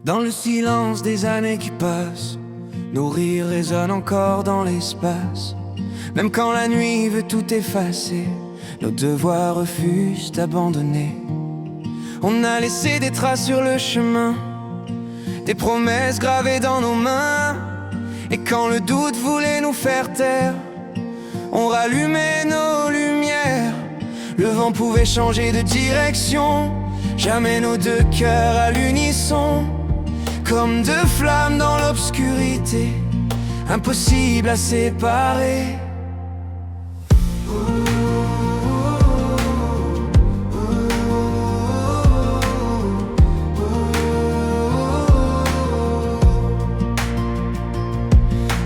Dans le silence des années qui passent, nos rires résonnent encore dans l'espace. Même quand la nuit veut tout effacer, nos devoirs refusent d'abandonner. On a laissé des traces sur le chemin, des promesses gravées dans nos mains. Et quand le doute voulait nous faire taire, on rallumait nos lumières. Le vent pouvait changer de direction, jamais nos deux cœurs à l'unisson. Comme deux flammes dans l'obscurité, impossible à séparer.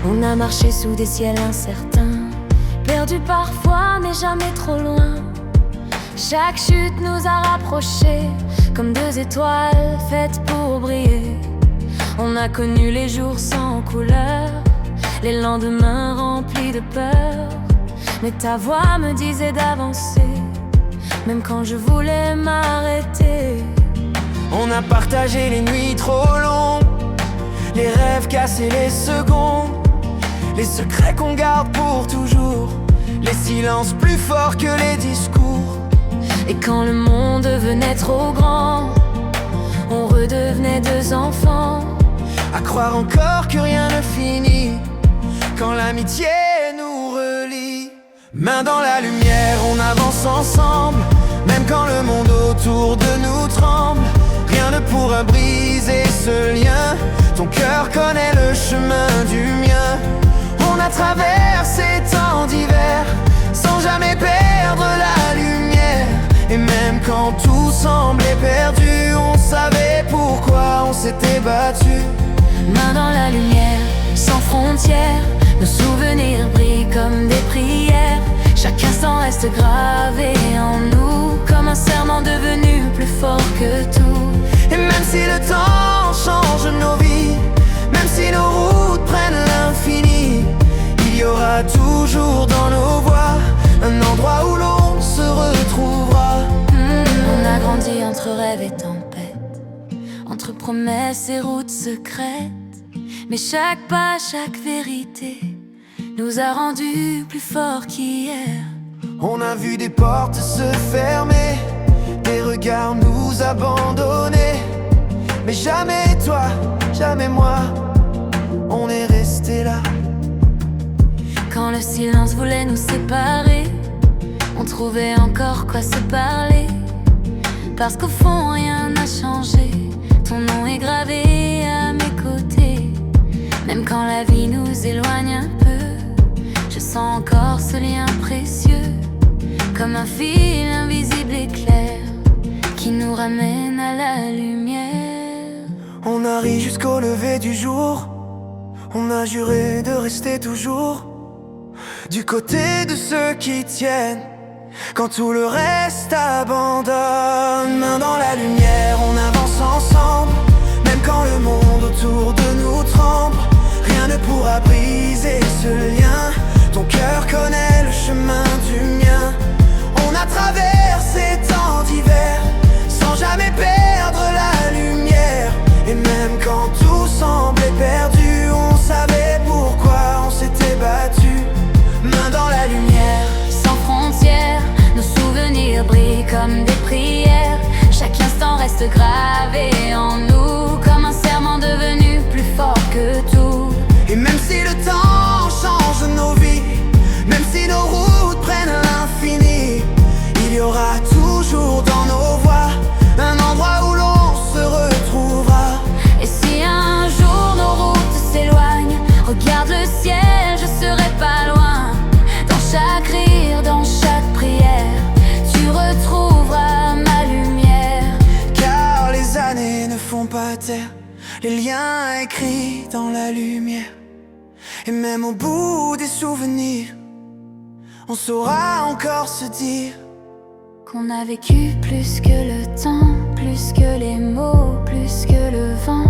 On a marché sous des ciels incertains, perdus parfois mais jamais trop loin. Chaque chute nous a rapprochés, comme deux étoiles faites pour briller. On a connu les jours sans couleur, les lendemains remplis de peur. Mais ta voix me disait d'avancer, même quand je voulais m'arrêter. On a partagé les nuits trop longues, les rêves cassés, les secondes, les secrets qu'on garde pour toujours, les silences plus forts que les discours. Et quand le monde devenait trop grand, on redevenait deux enfants, à croire encore que rien ne finit, quand l'amitié nous relie. Main dans la lumière, on avance ensemble, même quand le monde autour de nous tremble. Rien ne pourra briser ce lien, ton cœur connaît le chemin du mien. On a traversé tant d'hiver, sans jamais perdre la lumière. Et même quand tout semblait perdu, on savait pourquoi on s'était battu. Main dans la lumière, sans frontières, nos souvenirs brillent comme des prières. Chaque instant reste gravé en nous, comme un serment devenu plus fort que tout. Et même si le temps change nos vies, même si nos routes prennent l'infini, il y aura toujours dans nos voies un endroit où l'on se retrouvera. On a grandi entre rêve et tempête, entre promesses et routes secrètes. Mais chaque pas, chaque vérité nous a rendus plus forts qu'hier. On a vu des portes se fermer, des regards nous abandonner. Mais jamais toi, jamais moi, on est resté là. Quand le silence voulait nous séparer, on trouvait encore quoi se parler. Parce qu'au fond rien n'a changé, ton nom est gravé à mes côtés. Même quand la vie nous éloigne un peu, je sens encore ce lien précieux, comme un fil invisible et clair, qui nous ramène à la lumière. On a ri jusqu'au lever du jour, on a juré de rester toujours du côté de ceux qui tiennent, quand tout le reste abandonne. Main dans la lumière, on avance ensemble, même quand le monde autour de nous tremble. Rien ne pourra briser ce lien, ton cœur connaît le chemin du mien. On a traversé tant d'hiver, sans jamais perdre la lumière. Et même quand tout semblait perdu, on savait pourquoi on s'était battu. Main dans la lumière, sans frontières, nos souvenirs brillent comme des prières. Chaque instant reste gravé en nous, comme un serment devenu plus fort que tout. Et même si le temps change nos vies, même si nos routes prennent l'infini, il y aura toujours dans nos voies un endroit où l'on se retrouvera. Et si un jour nos routes s'éloignent, regarde le ciel, je serai pas loin. Dans chaque rire, dans chaque prière, tu retrouveras ma lumière. Car les années ne font pas taire les liens écrits dans la lumière. Et même au bout des souvenirs, on saura encore se dire qu'on a vécu plus que le temps, plus que les mots, plus que le vent.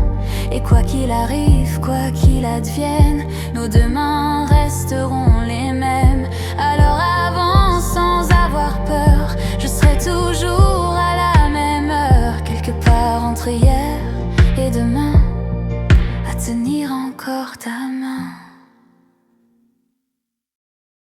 Et quoi qu'il arrive, quoi qu'il advienne, nos deux mains resteront les mêmes. Alors avance sans avoir peur, je serai toujours à la même heure, quelque part entre hier et demain. encore ta main.